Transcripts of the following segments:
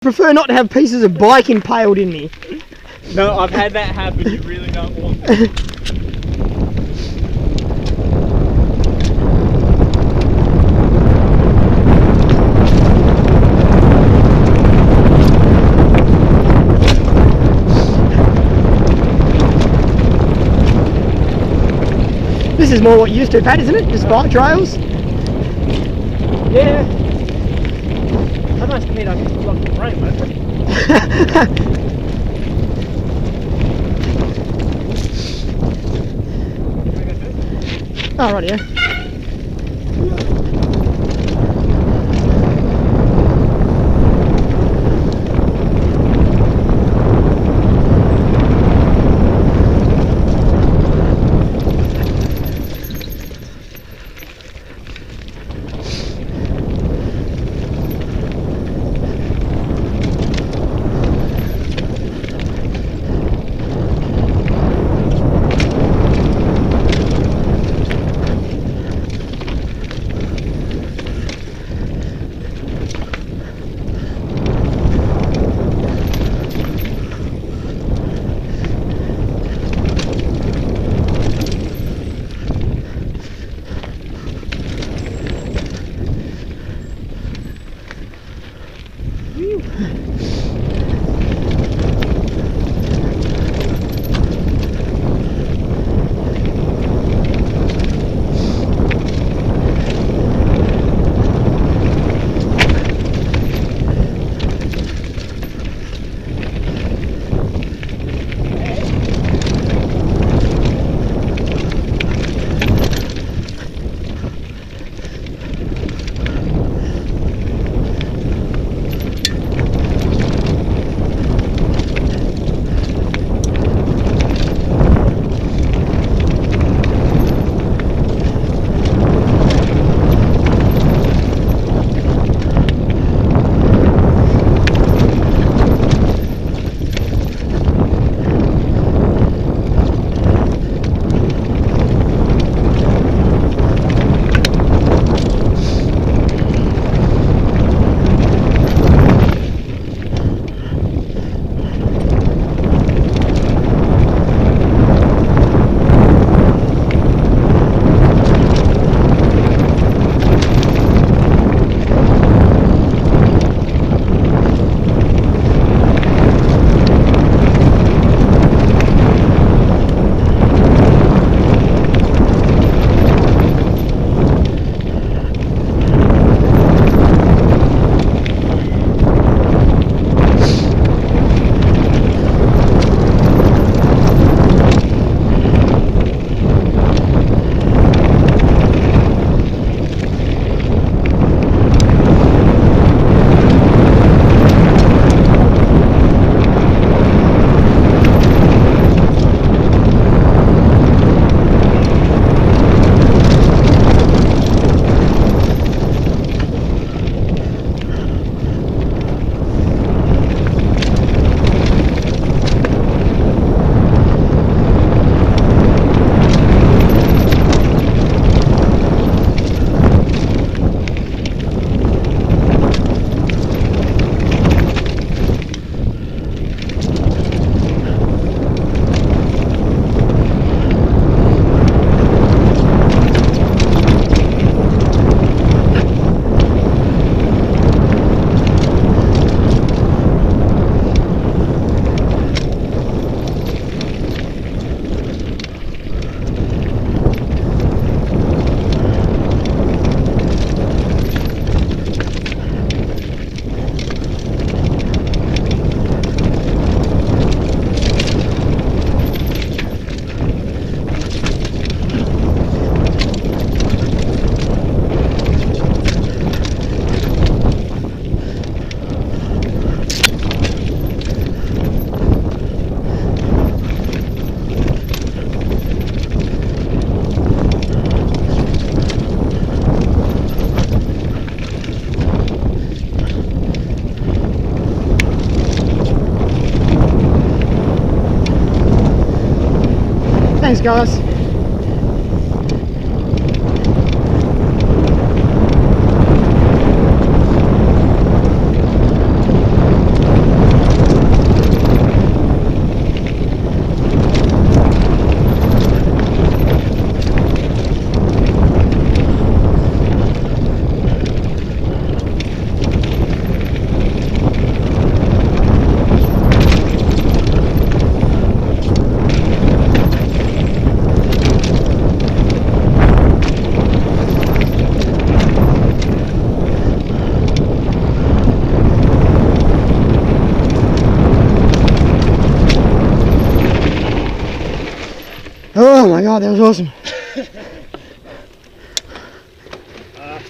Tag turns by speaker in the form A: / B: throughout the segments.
A: Prefer not to have pieces of bike impaled in me.
B: No, I've had that happen. You really don't want that.
A: This is more what you used to, Pat, isn't it? Just bike trails?
B: Yeah. That must mean I can lock the frame, mate.
A: Oh, right, yeah. Thanks, guys. my god, that was awesome.
B: I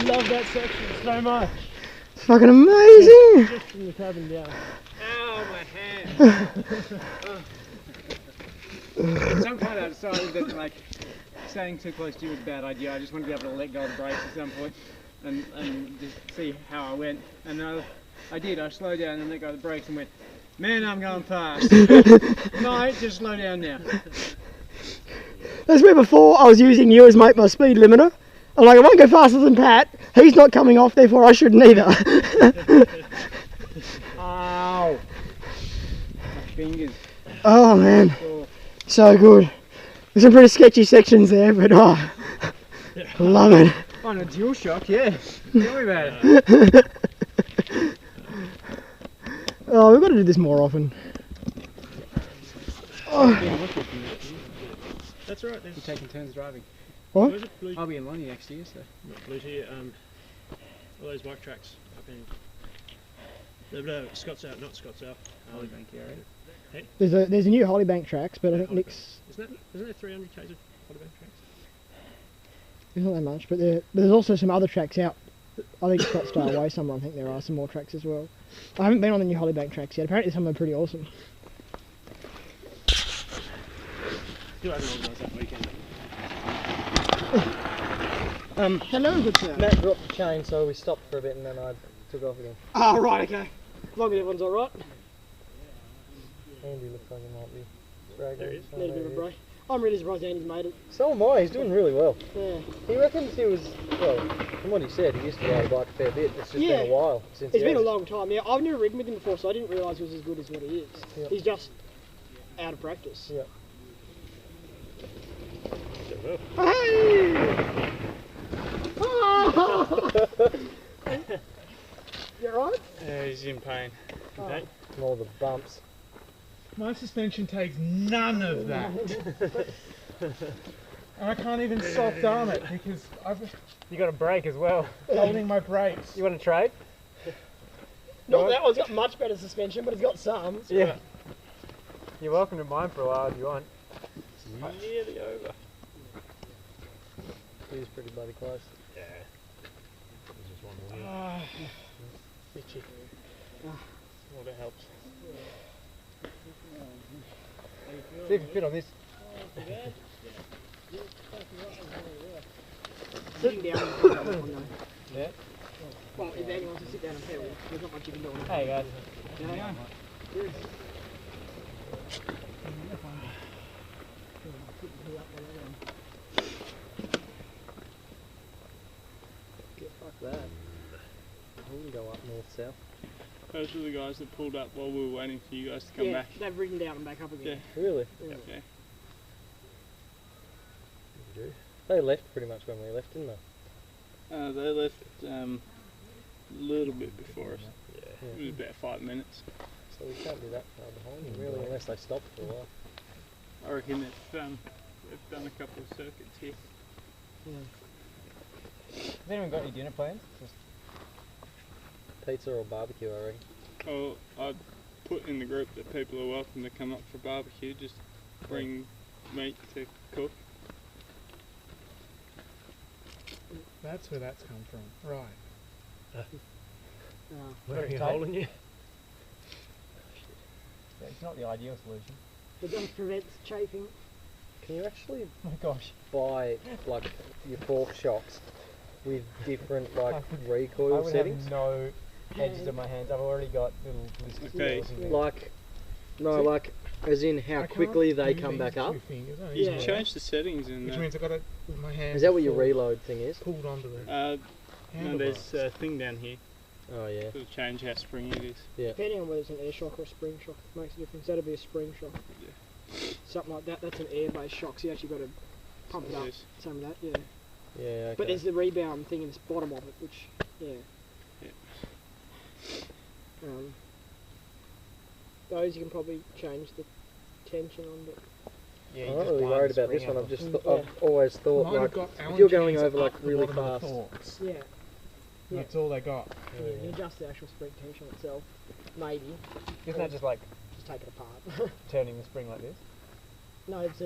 B: love that section so much.
A: It's fucking amazing.
B: Just from the cabin down.
C: Ow, my hand! Some kind of decided that like staying too close to you was a bad idea. I just wanted to be able to let go of the brakes at some point and just see how I went. And I did. I slowed down and let go of the brakes and went, man, I'm going fast. No, just slow down now.
A: That's where before I was using you as my speed limiter. I'm like, I won't go faster than Pat. He's not coming off, therefore I shouldn't either.
C: Ow! My fingers.
A: Oh man,
C: Oh.
A: so good. There's some pretty sketchy sections there, but oh, love it.
C: On a dual shock, yeah. Tell me about it.
A: Oh, we've got to do this more often. Oh,
B: That's right.
C: You're
B: There's
C: taking turns driving.
A: what?
B: Where's it? Blue,
C: I'll be in Lonnie next year, so.
B: Blue here. All those bike tracks up in. No, Scott's out, not Scott's out.
C: Hollybank area.
A: There's a new Hollybank tracks, but I think Nick's
B: Isn't there 300 k's of Hollybank tracks?
A: there's not that much. But there's also some other tracks out. I think Scottsdale Way somewhere. I think there are some more tracks as well. I haven't been on the new Hollybank tracks yet. Apparently some are pretty awesome.
B: Still haven't organised that weekend.
A: Hello, good sir.
D: Matt dropped the chain, so we stopped for a bit and then I took off again.
A: Oh, right, okay. As long as everyone's alright.
D: Andy looks like he might be dragging.
B: There he is.
A: Need a bit of a break. I'm really surprised Andy's made it.
D: So am I, he's doing really well.
A: Yeah.
D: He reckons he was, well, from what he said, he used to ride a bike a fair bit. It's just
A: Yeah.
D: been a while since
A: It's
D: he
A: been a
D: has.
A: long time. Yeah, I've never ridden with him before, so I didn't realise he was as good as what he is.
D: Yep.
A: He's just out of practice.
D: Yep.
A: Hey! You alright?
C: Yeah, he's in pain.
B: Okay.
D: More the bumps.
E: My suspension takes none of that. And I can't even soft arm it because I'm
C: You got a brake as well.
E: holding my brakes.
C: You want to trade?
A: Not that one's got much better suspension, but it's got some.
C: Yeah. You're welcome to mine for a while if you want.
B: Nearly over.
D: He's pretty bloody close.
B: Yeah. There's just one more
E: Ah,
B: itchy. Well, that helps.
C: See if you fit on this.
A: Sitting down and put that on though.
C: Yeah.
A: Well, if anyone wants to sit down and pedal, there's not much you can do on it.
C: Hey guys.
A: Yeah.
D: Yeah, fuck that. We can go up north south.
E: those were the guys that pulled up while we were waiting for you guys to come
A: Yeah,
E: back.
A: they've ridden down and back up again.
D: Really?
A: Yeah.
E: Okay.
D: They left pretty much when we left, didn't they?
E: They left a little bit before us.
D: Yeah.
E: It was about 5 minutes.
D: So we can't be that far behind them really, unless they stopped for a while.
E: I reckon they've done a couple of circuits here.
C: Has anyone got any dinner plans? Just
D: Pizza or barbecue, I reckon.
E: Oh, I'd put in the group that people are welcome to come up for barbecue. Just bring meat to cook.
F: That's where that's come from. Right.
D: Where are you
C: Tape?
D: holding you?
C: yeah, it's not the ideal solution.
A: It does prevent chafing.
D: Can you actually
C: Oh my gosh.
D: buy like your fork shocks with different like
C: I
D: recoil
C: would
D: settings?
C: have no edges on my hands. I've already got little blisters.
E: Okay.
D: Like, no, like as in how
F: I
D: quickly
F: can't
D: they
F: do
D: come
F: these
D: back up.
F: two fingers, I
E: You
A: Yeah.
E: can change the settings in
F: Which
E: that.
F: means I've got to with my hand.
D: Is that what your
F: full
D: reload thing is?
F: pulled onto the
E: No,
F: handlebars?
E: there's a thing down here
D: Oh yeah.
E: that'll change how springy it is.
A: Depending on whether it's an air shock or a spring shock, it makes a difference. That'd be a spring shock. Something like that, that's an air-based shock, so you actually got to pump it up.
E: There's-
A: Some of that, yeah.
D: Yeah. Okay.
A: But there's the rebound thing in the bottom of it, which, yeah. Those you can probably change the tension on, but
C: Yeah,
D: I'm
C: you
D: not
C: just
D: really
C: wind the
D: worried about
C: spring
D: this one.
C: up.
D: I've just
A: Yeah.
D: I've always thought
F: Mine have
D: like
F: got
D: if
F: Allen
D: you're going
F: chains
D: over like
F: up the
D: really
F: bottom of the
D: fast.
F: forks.
A: yeah. Yeah.
F: That's all they got.
A: You can adjust the actual spring tension itself, maybe.
C: Isn't that just like
A: Just take it apart.
C: turning the spring like this?
A: No, it's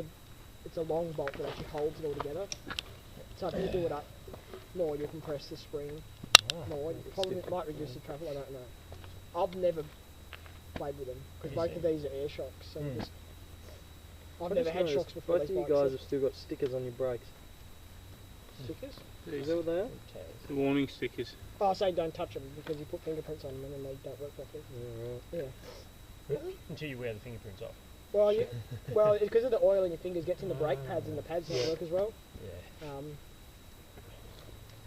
A: a long bolt that actually holds it all together. So if you do it up more, you'll compress the spring more. You probably might reduce the travel. I don't know. I've never played with them because both of these are air shocks. So you just, I've never had shocks before.
D: Both of you guys have still got stickers on your brakes.
A: stickers.
D: Is that what they are?
E: The warning stickers.
A: Oh, I say don't touch them because you put fingerprints on them and then they don't work properly.
D: Yeah, right.
A: Yeah.
B: Until you wear the fingerprints off.
A: Well, it's because of the oil in your fingers gets in the brake pads and the pads don't work as well.
B: Yeah.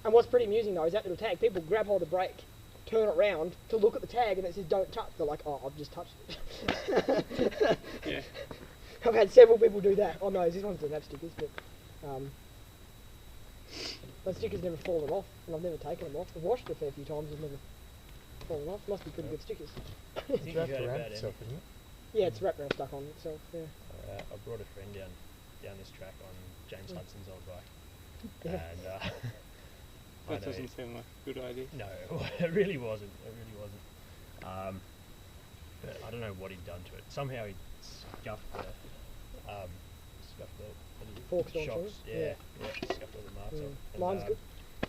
A: And what's pretty amusing though is that little tag. People grab hold of the brake, turn it around to look at the tag, and it says "Don't touch." They're like, "Oh, I've just touched it."
E: Yeah.
A: I've had several people do that. Oh no, this one's doesn't have stickers, but stickers never fallen off, and I've never taken them off. I've washed it a fair few times, and never fallen off. Must be pretty good stickers.
B: I think you
F: Wrapped
B: heard
F: around
B: about it.
F: itself, isn't it?
A: Yeah, it's wrapped around, stuck on itself. Yeah.
B: I brought a friend down this track on James Hudson's old bike,
A: Yeah.
B: and I
E: That
B: know-
E: doesn't sound like a good idea.
B: No, it really wasn't. It really wasn't. But I don't know what he'd done to it. Somehow he scuffed the
A: Forks don't
B: shocks.
A: change?
B: Yeah, scuffed all the marks
A: Mm.
B: off. And,
A: Mine's good.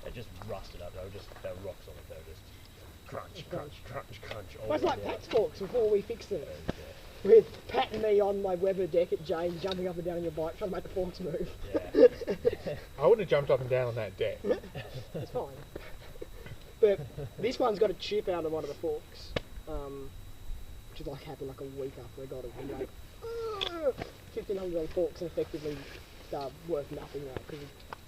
B: They just rusted up. They were rocks on it. They were just crunch, crunch, crunch, crunch. All
A: Well, it's
B: the
A: like
B: way down.
A: Pat's forks before we fixed them.
B: Yeah.
A: With Pat and me on my Weber deck at James, jumping up and down on your bike, trying to make the forks move.
B: Yeah.
F: I wouldn't have jumped up and down on that deck.
A: It's fine. But this one's got a chip out of one of the forks, which is like happened like a week after I got it. And like, $1,500 forks and effectively worth nothing now because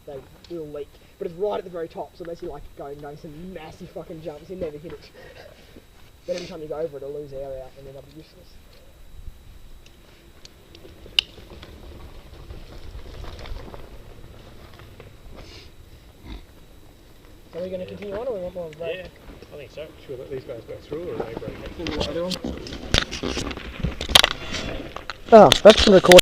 A: they will leak. But it's right at the very top, so unless you like going some massive fucking jumps, you never hit it. But every time you go over it, it'll lose air out and then it'll be useless. So are we going to continue on or we want more of a break?
B: Yeah, I think so.
F: Should we let these guys go through or are they break it?
A: Oh, that's been recorded.